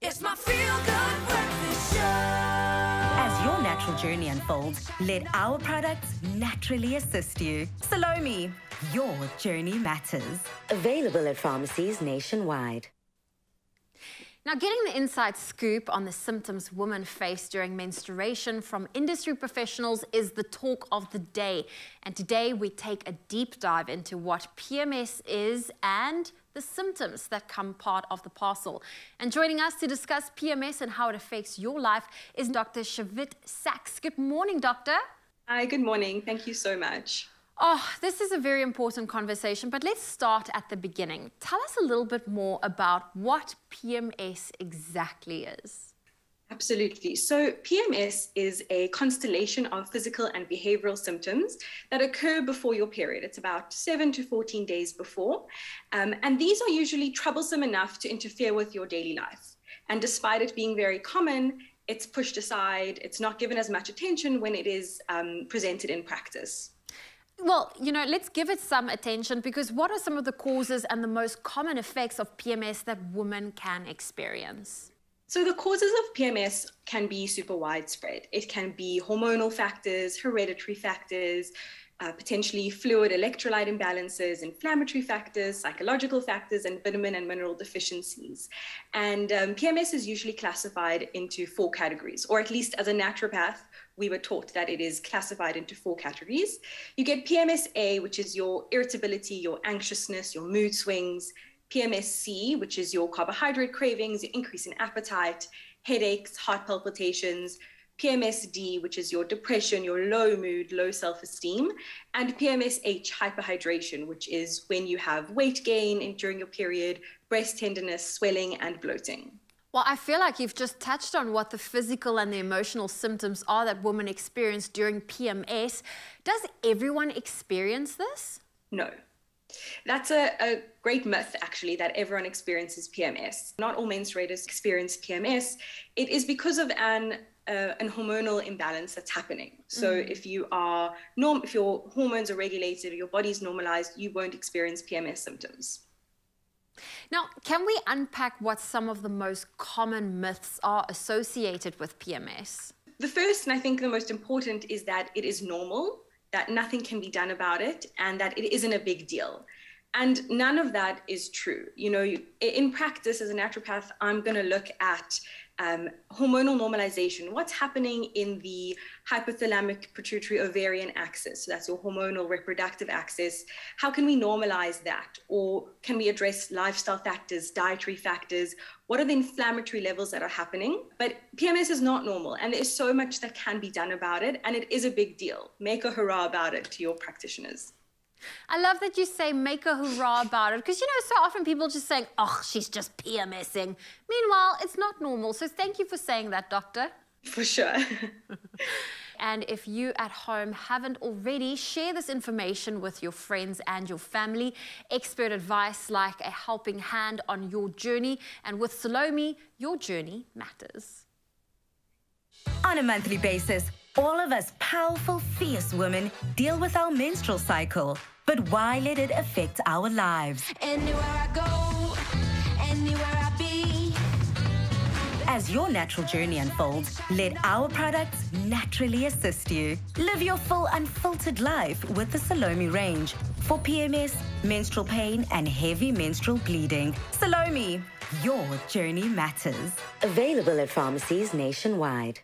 It's my feel-good breakfast show. As your natural journey unfolds, let our products naturally assist you. Salome, your journey matters. Available at pharmacies nationwide. Now, getting the inside scoop on the symptoms women face during menstruation from industry professionals is the talk of the day. And today we take a deep dive into what PMS is and the symptoms that come part of the parcel. And joining us to discuss PMS and how it affects your life is Dr. Shavit Sachs. Good morning, doctor. Hi, good morning. Thank you so much. Oh, this is a very important conversation, but let's start at the beginning. Tell us a little bit more about what PMS exactly is. Absolutely. So PMS is a constellation of physical and behavioral symptoms that occur before your period. It's about 7 to 14 days before. And these are usually troublesome enough to interfere with your daily life. And despite it being very common, it's pushed aside. It's not given as much attention when it is presented in practice. Well, let's give it some attention, because what are some of the causes and the most common effects of PMS that women can experience? So the causes of PMS can be super widespread. It can be hormonal factors, hereditary factors, potentially fluid electrolyte imbalances, inflammatory factors, psychological factors, and vitamin and mineral deficiencies. And PMS is usually classified into 4 categories, or at least as a naturopath, we were taught that it is classified into 4 categories. You get PMS-A, which is your irritability, your anxiousness, your mood swings. PMS-C, which is your carbohydrate cravings, your increase in appetite, headaches, heart palpitations. PMS-D, which is your depression, your low mood, low self-esteem. And PMS-H, hyperhydration, which is when you have weight gain during your period, breast tenderness, swelling, and bloating. Well, I feel like you've just touched on what the physical and the emotional symptoms are that women experience during PMS. Does everyone experience this? No. That's a great myth, actually, that everyone experiences PMS. Not all menstruators experience PMS. It is because of an hormonal imbalance that's happening. So if your hormones are regulated or your body's normalized, you won't experience PMS symptoms. Now, can we unpack what some of the most common myths are associated with PMS? The first, and I think the most important, is that it is normal, that nothing can be done about it, and that it isn't a big deal. And none of that is true. In practice as a naturopath, I'm going to look at hormonal normalization. What's happening in the hypothalamic pituitary ovarian axis? So that's your hormonal reproductive axis. How can we normalize that? Or can we address lifestyle factors, dietary factors? What are the inflammatory levels that are happening? But PMS is not normal, and there's so much that can be done about it, and it is a big deal. Make a hurrah about it to your practitioners. I love that you say make a hurrah about it, because, so often people just saying, oh, she's just PMSing. Meanwhile, it's not normal. So thank you for saying that, doctor. For sure. And if you at home haven't already, share this information with your friends and your family. Expert advice like a helping hand on your journey. And with Salome, your journey matters. On a monthly basis, all of us powerful, fierce women deal with our menstrual cycle. But why let it affect our lives? Anywhere I go, anywhere I be. As your natural journey unfolds, let our products naturally assist you. Live your full unfiltered life with the Salome range for PMS, menstrual pain, and heavy menstrual bleeding. Salome, your journey matters. Available at pharmacies nationwide.